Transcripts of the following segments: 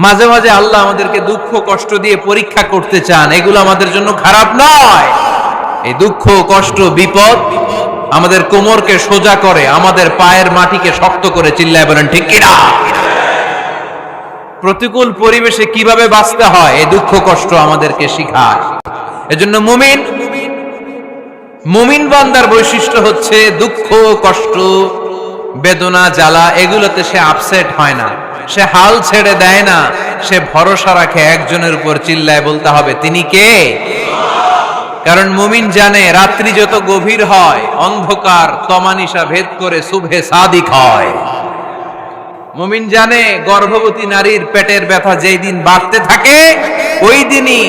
মাঝে মাঝে আল্লাহ আমাদেরকে দুঃখ কষ্ট দিয়ে পরীক্ষা করতে চান, এগুলো আমাদের জন্য খারাপ নয়। এই দুঃখ কষ্ট বিপদ আমাদের কোমরকে সোজা করে, আমাদের পায়ের মাটিকে শক্ত করে। চিল্লায় বলেন ঠিক কিনা? প্রতিকূল পরিবেশে কিভাবে বাঁচতে হয় এই দুঃখ কষ্ট আমাদেরকে শিখায়। এজন্য মুমিন বান্দার বৈশিষ্ট্য হচ্ছে দুঃখ কষ্ট বেদনা জ্বালা এগুলোতে সে আপসেট হয় না, সে হাল ছেড়ে দেয় না, সে ভরসা রাখে একজনের উপর। চিল্লায় বলতে হবে তিনি কে? কারণ মুমিন জানে রাত্রি যত গভীর হয় অন্ধকার তমানিসা ভেদ করে সুবহে সাদিক হয়। মুমিন জানে গর্ভবতী নারীর পেটের ব্যথা যেই দিন বাড়তে থাকে ওই দিনই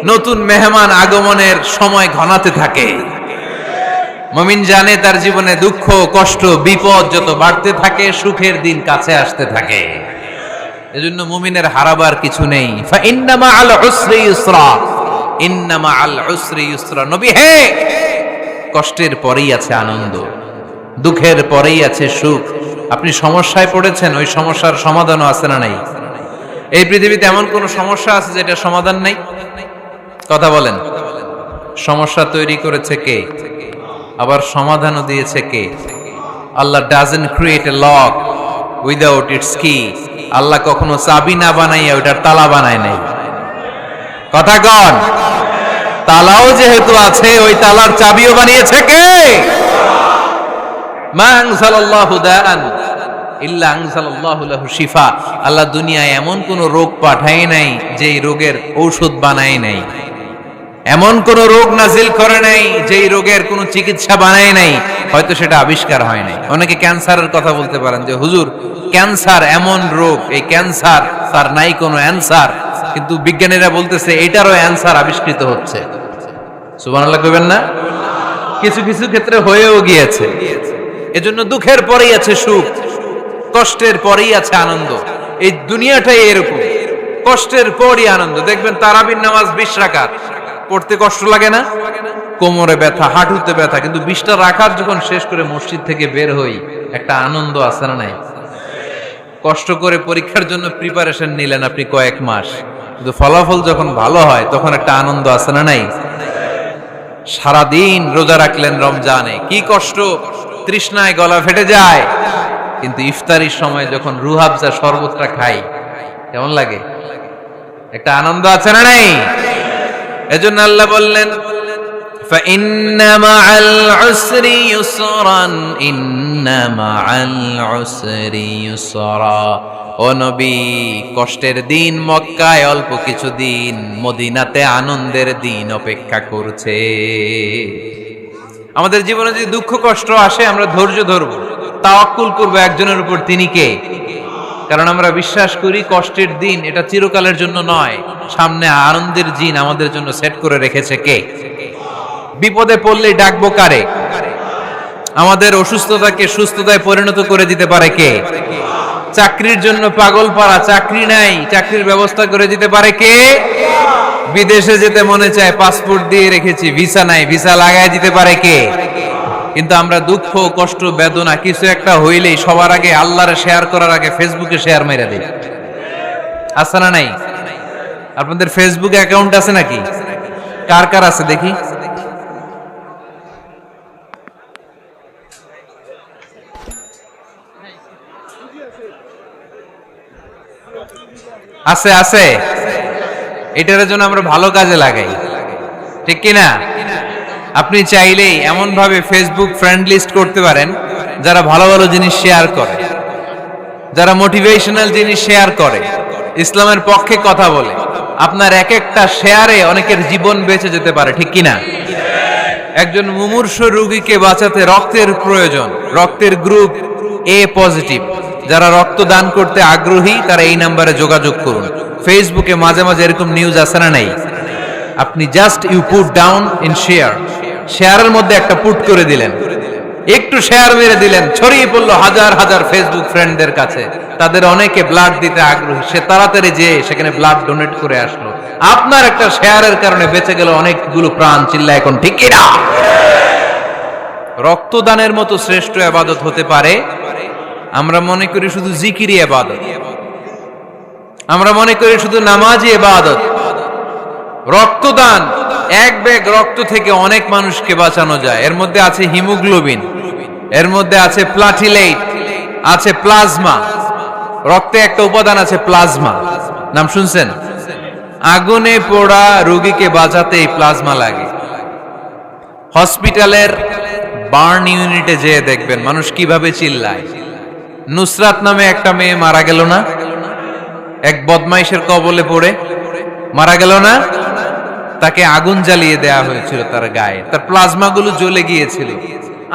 নতুন মেহমান আগমনের সময় ঘনাতে থাকে। মুমিন জানে তার জীবনে দুঃখ কষ্ট বিপদ যত বাড়তে থাকে সুখের দিন কাছে আসতে থাকে। এজন্য মুমিনের হারাবার কিছু নেই। ফা ইন্না মাআল উসরি ইউসরা, ইন্না মাআল উসরি ইউসরা। নবী হে, কষ্টের পরেই আছে আনন্দ, দুঃখের পরেই আছে সুখ। আপনি সমস্যায় পড়েছেন, ওই সমস্যার সমাধানও আছে না নাই? এই পৃথিবীতে এমন কোন সমস্যা আছে যেটা সমাধান নাই? কথা বলেন। সমস্যা তৈরি করেছে কে? আবার সমাধানও দিয়েছে কে? Allah doesn't create a lock without its key. Allah কখনো চাবি না বানাইয়া ওটার তালা বানায় নাই। কথা কন। তালাও যেহেতু আছে ওই তালার চাবিও বানিয়েছে কে? মা আনজালাল্লাহু দাআন ইল্লা আনজালাল্লাহু লাহু শিফা। আল্লাহ দুনিয়ায় এমন কোন রোগ পাঠায় নাই যেই রোগের ঔষধ বানায় নাই, এমন কোন রোগ নাজিল করে নাই যেই রোগের কোন চিকিৎসা বানায় নাই, হয়তো সেটা আবিষ্কার হয় নাই। অনেকে ক্যান্সারের কথা বলতে পারেন যে হুজুর ক্যান্সার এমন রোগ, এই ক্যান্সার তার নাই কোনো অ্যানসার, কিন্তু বিজ্ঞানীরা বলতেছে এটারও অ্যানসার আবিষ্কৃত হচ্ছে। সুবহানাল্লাহ কইবেন না? কিছু কিছু ক্ষেত্রে হয়েও গিয়েছে। এজন্য দুঃখের পরেই আছে সুখ, কষ্টের পরেই আছে আনন্দ। এই দুনিয়াটাই এরকম, কষ্টের পরই আনন্দ। দেখবেন তারাবির নামাজ 20 রাকাত পড়তে কষ্ট লাগে না? কোমরে ব্যথা, হাঁটুতে ব্যথা, কিন্তু 20টা রাকাত যখন শেষ করে মসজিদ থেকে বের হই একটা আনন্দ আছে না নাই? কষ্ট করে পরীক্ষার জন্য প্রিপারেশন নিলেন আপনি কয়েক মাস, কিন্তু ফলাফল যখন ভালো হয় তখন একটা আনন্দ আছে না নাই? সারাদিন রোজা রাখলেন রমজানে, কি কষ্ট, তৃষ্ণায় গলা ফেটে যায়, কিন্তু ইফতারির সময় যখন রুহাবজা শরবতটা খাই কেমন লাগে? একটা আনন্দ আছে না নাই? এজন্য আল্লাহ বললেন ফাইন্না মাআল উসরি ইউসরান, ইন্না মাআল উসরি ইউসরা। ও নবী, কষ্টের দিন মক্কায় অল্প কিছু দিন, মদিনাতে আনন্দের দিন অপেক্ষা করছে। আমাদের জীবনে যদি দুঃখ কষ্ট আসে আমরা ধৈর্য ধরবো, তাওয়াক্কুল করবো একজনের উপর, তিনি কে? কারণ আমরা বিশ্বাস করি কষ্টের দিন এটা চিরকালের জন্য নয়, সামনে আনন্দের দিন আমাদের জন্য সেট করে রেখেছে কে? বিপদে পড়লে ডাকবো কারে? আমাদের অসুস্থতাকে সুস্থতায় পরিণত করে দিতে পারে কে? চাকরির জন্য পাগল পারা, চাকরি নাই, চাকরির ব্যবস্থা করে দিতে পারে কে? বিদেশে যেতে মনে চায়, পাসপোর্ট দিয়ে রেখেছি, ভিসা নাই, ভিসা লাগায় দিতে পারে কে? কিন্তু আমরা দুঃখ কষ্ট বেদনা কিছু একটা হইলেই সবার আগে আল্লাহরে শেয়ার করার আগে ফেসবুকে শেয়ার মেরে দিই। আছে না নাই? আপনাদের ফেসবুক অ্যাকাউন্ট আছে নাকি? কার কার আছে দেখি? আছে আছে। এটার জন্য আমরা ভালো কাজে লাগাই, ঠিক কিনা? আপনি চাইলেই এমন ভাবে ফেসবুক ফ্রেন্ড লিস্ট করতে পারেন যারা ভালো ভালো জিনিস শেয়ার করে, যারা মোটিভেশনাল জিনিস শেয়ার করে, ইসলামের পক্ষে কথা বলে। আপনার এক একটা শেয়ারে অনেকের জীবন বেঁচে যেতে পারে, ঠিক কিনা? একজন মুমূর্ষ রোগীকে বাঁচাতে রক্তের প্রয়োজন, রক্তের গ্রুপ এ পজিটিভ। যারা রক্ত দান করতে আগ্রহী তারা এই নাম্বারে যোগাযোগ করুন। ফেসবুকে মাঝে মাঝে এরকম নিউজ আসে না নাই? আপনি just you put down in share, শেয়ারের মধ্যে একটা পুট করে দিলেন, একটু শেয়ার মেরে দিলেন, ছড়িয়ে পড়লো হাজার হাজার ফেসবুক ফ্রেন্ডদের কাছে। তাদের অনেকে ব্লাড দিতে আগ্রহী, সে তাড়াতাড়ি যেয়ে সেখানে ব্লাড ডোনেট করে আসলো। আপনার একটা শেয়ারের কারণে বেঁচে গেল অনেকগুলো প্রাণ। চিল্লা এখন ঠিক কিনা? রক্তদানের মতো শ্রেষ্ঠ ইবাদত হতে পারে? আমরা মনে করি শুধু জিকিরই ইবাদত। আমরা মনে করি শুধু নামাজই ইবাদত। রক্তদান, এক ব্যাগ রক্ত থেকে অনেক মানুষকে বাঁচানো যায়। এর মধ্যে আছে হিমোগ্লোবিন, এর মধ্যে আছে প্লাটিলেট, আছে প্লাজমা। রক্তে একটা উপাদান আছে প্লাজমা, নাম শুনছেন? আগুনে পোড়া রোগীকে বাঁচাতে এই প্লাজমা লাগে। হসপিটালের বার্ন ইউনিটে যেয়ে দেখবেন মানুষ কিভাবে চিল্লায়। নুসরাত নামে একটা মেয়ে মারা গেল না, এক বদমাইশের কবলে পড়ে মারা গেল না? তাকে আগুন জ্বালিয়ে দেয়া হয়েছিল তার গায়ে, তার প্লাজমা গুলো জ্বলে গিয়েছিল।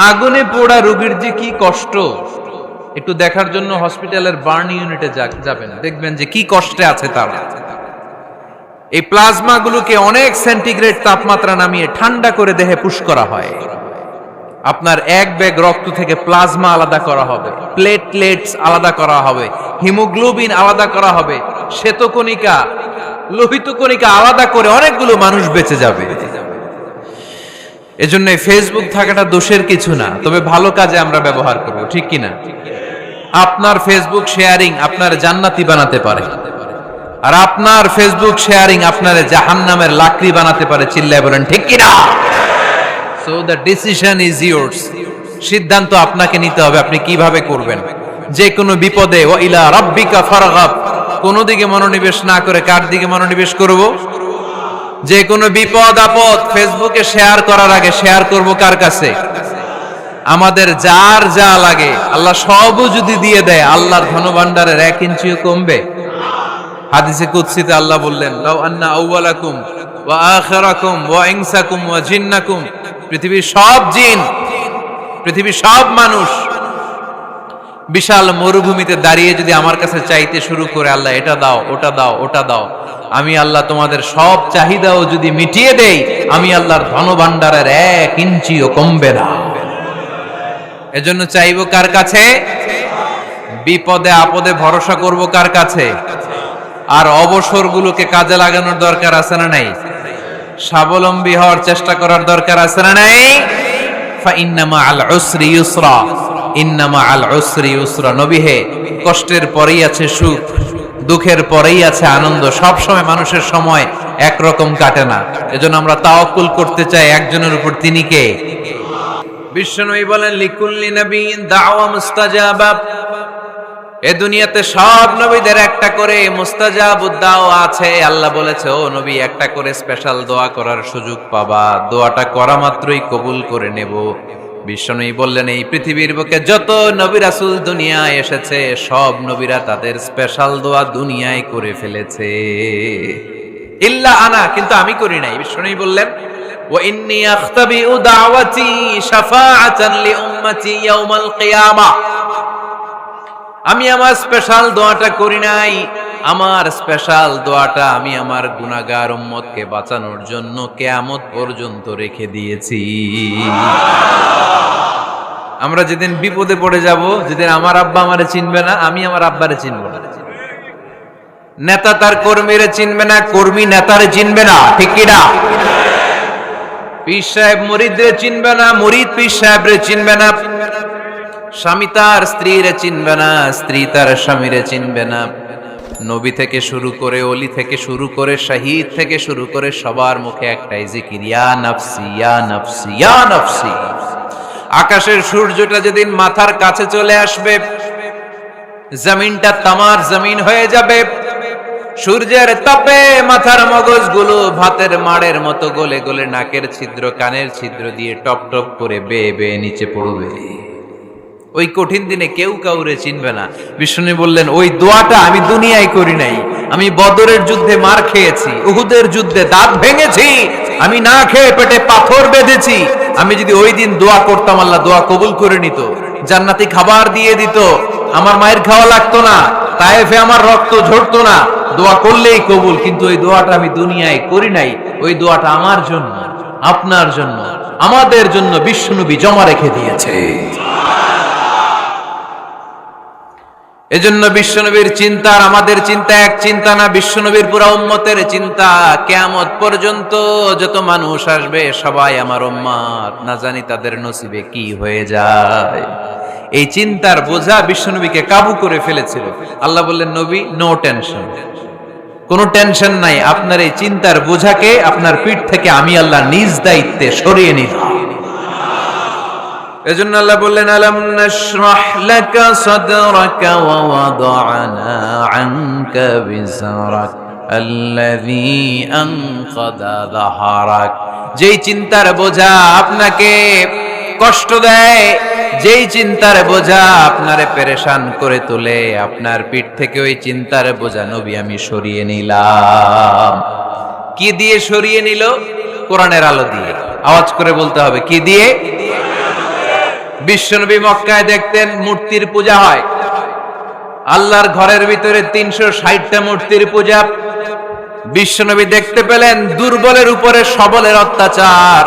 আগুনে পোড়া রোগীর যে কি কষ্ট, একটু দেখার জন্য হসপিটালের বার্ন ইউনিটে যাবেন, দেখবেন যে কি কষ্টে আছে তারা। এই প্লাজমা গুলোকে অনেক সেন্টিগ্রেড তাপমাত্রা নামিয়ে ঠান্ডা করে দেহে পুশ করা হয়। আপনার এক ব্যাগ রক্ত থেকে প্লাজমা আলাদা করা হবে, প্লেটলেটস আলাদা করা হবে, হিমোগ্লোবিন আলাদা করা হবে, শ্বেতকণিকা, লোহিত কণিকা আলাদা করে অনেকগুলো মানুষ বেঁচে যাবে। এজন্য ফেসবুক থাকাটা দোষের কিছু না, তবে ভালো কাজে আমরা ব্যবহার করব, ঠিক কিনা? আপনার ফেসবুক শেয়ারিং আপনার জান্নাতি বানাতে পারে, আর আপনার ফেসবুক শেয়ারিং আপনার জাহান্নামের লাকড়ি বানাতে পারে। চিল্লায় বলেন ঠিক কিনা? So the decision is yours. সিদ্ধান্ত আপনাকে নিতে হবে, আপনি কিভাবে করবেন। যে কোনো বিপদে ওয়া ইলা রাব্বিকা ফারগাব, কোন দিকে মনোনিবেশ না করে কার দিকে মনোনিবেশ করব? যে কোনো বিপদ আপদ ফেসবুকে শেয়ার করার আগে শেয়ার করব কার কাছে? আমাদের যার যা লাগে আল্লাহ সবও যদি দিয়ে দেয়, আল্লাহর ধনভাণ্ডারের 1 ইঞ্চিও কমবে? হাদিসে কুদসিতে আল্লাহ বললেন, লাউ আন্না আউওয়ালাকুম ওয়া আখিরাকুম ওয়া ইনসাকুম ওয়া জিন্নাকুম, পৃথিবীর সব জিন, পৃথিবীর সব মানুষ বিশাল মরুভূমিতে দাঁড়িয়ে যদি আমার কাছে চাইতে শুরু করে, আল্লাহ এটা দাও, ওটা দাও, ওটা দাও, আমি আল্লাহ তোমাদের সব চাহিদাও যদি মিটিয়ে দেই, আমি আল্লাহর ধনভাণ্ডারের 1 ইঞ্চিও কমবে না। এজন্য চাইবো কার কাছে? বিপদে আপদে ভরসা করব কার কাছে? আর অবসরগুলোকে কাজে লাগানোর দরকার আছে না নাই? স্বাবলম্বী হওয়ার চেষ্টা করার দরকার আছে না নাই? ফা ইন্না মাআল উসরি ইউসরা, ইন্না মাআল উসরি ইউসরা। নবী হে, কষ্টের পরেই আছে সুখ, দুঃখের পরেই আছে আনন্দ। সব সময় মানুষের সময় একরকম কাটে না। এজন্য আমরা তাওয়াক্কুল করতে চাই একজনের উপর, তিনি কে? বিশ্বনবী বলেন, লিকুল্লি নবিয়্যিন দাওয়া মুস্তাজাবা। এ দুনিয়াতে সব নবীদের একটা করে মুস্তাজাবুদ দাওয়া আছে। আল্লাহ বলেছে, ও নবী, একটা করে স্পেশাল দোয়া করার সুযোগ পাবা, দোয়াটা করা মাত্রই কবুল করে নেব। বিশ্বনবী বললেন, এই পৃথিবীর বুকে যত নবী রাসূল দুনিয়ায় এসেছে, সব নবীরা তাদের স্পেশাল দোয়া দুনিয়ায় করে ফেলেছে, ইল্লা আনা, কিন্তু আমি করি নাই। বিশ্বনবী বললেন, ওয়া ইন্নী আখতাবিউ দাওয়াতি শাফাআতান লি উম্মতি ইয়াউমাল কিয়ামা। আমি আমার স্পেশাল দোয়াটা করি নাই, আমার স্পেশাল দোয়াটা আমি আমার গুনাহগার উম্মতকে বাঁচানোর জন্য কিয়ামত পর্যন্ত রেখে দিয়েছি। আমরা যেদিন বিপদে পড়ে যাব, যেদিন আমার আব্বা আমারে চিনবে না, আমি আমার আব্বারে চিনব না, নেতা তার কর্মীরে চিনবে না, কর্মী নেতারে চিনবে না, ঠিক কি না? পীর সাহেব মুরিদরে চিনবে না, মুরিদ পীর সাহেবরে চিনবে না, স্বামী তার স্ত্রীরে চিনবে না, স্ত্রী তার স্বামীরে চিনবে না। নবী থেকে শুরু করে, ওলি থেকে শুরু করে, শহীদ থেকে শুরু করে, সবার মুখে একটাই জিকির, ইয়া নফসি, ইয়া নফসি, ইয়া নফসি। আকাশের সূর্যটা যেদিন মাথার কাছে চলে আসবে, জমিনটা তামার জমিন হয়ে যাবে। সূর্যের তাপে মাথার মগজগুলো ভাতের মাড়ের মতো গলে গলে নাকের ছিদ্র, কানের ছিদ্র দিয়ে টপ টপ করে বেয়ে বেয়ে নিচে পড়বে। ওই কঠিন দিনে কেউ কাউরে চিনবে না। বিষ্ণু বললেন, ওই দোয়াটা আমি দুনিয়ায় করি নাই। আমি বদরের যুদ্ধে মার খেয়েছি, উহুদের যুদ্ধে দাঁত ভেঙেছি, আমি না খেয়ে পেটে পাথর বেঁধেছি। আমি যদি ওই দিন দোয়া করতাম, আল্লাহ দোয়া কবুল করে নিত, জান্নাতি খাবার দিয়ে দিত, আমার মায়ের খাওয়া লাগতো না, তায়েফে আমার রক্ত ঝরতো না, দোয়া করলেই কবুল। কিন্তু ওই দোয়াটা আমি দুনিয়ায় করি নাই। ওই দোয়াটা আমার জন্য, আপনার জন্য, আমাদের জন্য বিশ্বনবী জমা রেখে দিয়েছে। এজন্য বিশ্বনবীর চিন্তা আর আমাদের চিন্তা এক চিন্তা না। বিশ্বনবীর পুরা উম্মতের চিন্তা, কিয়ামত পর্যন্ত যত মানুষ আসবে সবাই আমার উম্মত, না জানি তাদের নসিবে কি হয়ে যায়। এই চিন্তার বোঝা বিশ্বনবীকে কাবু করে ফেলেছিল। আল্লাহ বললেন, নবী, নো টেনশন, কোনো টেনশন নাই, আপনার এই চিন্তার বোঝাকে আপনার পিঠ থেকে আমি আল্লাহ নিজ দায়িত্বে সরিয়ে নিলাম। এজন্য আল্লাহ বললেন, আলাম নাশরাহ লাকা সাদরাকা ওয়া ওয়াদা'না আনকা বিজরাক আল্লাযী আনকাযা যাহরাক। যেই চিন্তার বোঝা আপনাকে কষ্ট দেয়, যেই চিন্তার বোঝা আপনারে পেরেশান করে তোলে, আপনার পিঠ থেকে ওই চিন্তার বোঝা নবী আমি সরিয়ে নিলাম। কি দিয়ে সরিয়ে নিল? কোরআনের আলো দিয়ে। আওয়াজ করে বলতে হবে, কি দিয়ে? বিশ্বনবী মক্কায় দেখতেন মূর্তির পূজা হয়, আল্লাহর ঘরের ভিতরে 360টা মূর্তির পূজা। বিশ্বনবী দেখতে পেলেন দুর্বলের উপরে সবলের অত্যাচার।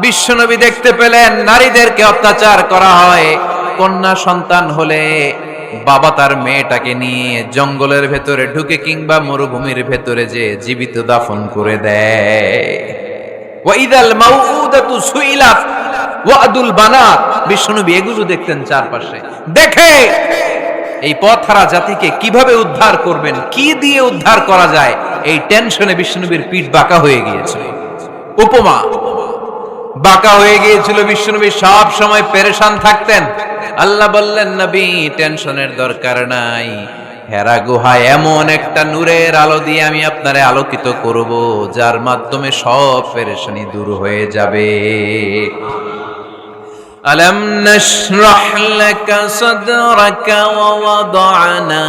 বিশ্বনবী দেখতে পেলেন নারীদেরকে অত্যাচার করা হয়। কন্যা সন্তান হলে বাবা তার মেয়েটাকে নিয়ে জঙ্গলের ভেতরে ঢুকে কিংবা মরুভূমির ভেতরে যে জীবিত দাফন করে দেয়। ওয়াইদাল মাউউদাতু সুইলাত ওয়াদুল বানাত। বিশ্বনবী এগুলো দেখতেন চারপাশে। দেখে এই পথহারা জাতিকে কিভাবে উদ্ধার করবেন, কি দিয়ে উদ্ধার করা যায়, এই টেনশনে বিশ্বনবীর পিঠ বাঁকা হয়ে গিয়েছিল। উপমা বাঁকা হয়ে গিয়েছিল। বিশ্বনবী সব সময় পেরেশান থাকতেন। আল্লাহ বললেন, নবী, টেনশনের দরকার নাই। হেরা গুহায় এমন একটা নূরের আলো দিয়ে আমি আপনারে আলোকিত করব, যার মাধ্যমে সব পেরেশানি দূর হয়ে যাবে। আলাম নাশরাহ লাকা সাদরাকা ওয়া ওয়াদা'না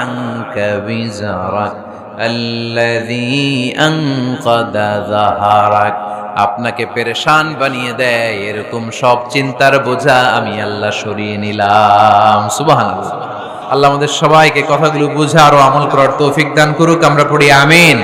আনকা বিজরাক আল্লাযী আনকাযা যাহরাক। আপনাকে পেরেশান বানিয়ে দেয় এরকম সব চিন্তার বোঝা আমি আল্লাহ সরিয়ে নিলাম। সুবহানাল্লাহ। আল্লাহ আমাদের সবাইকে কথাগুলো বুঝার ও আমল করার তৌফিক দান করুক। আমরা পড়ি আমিন।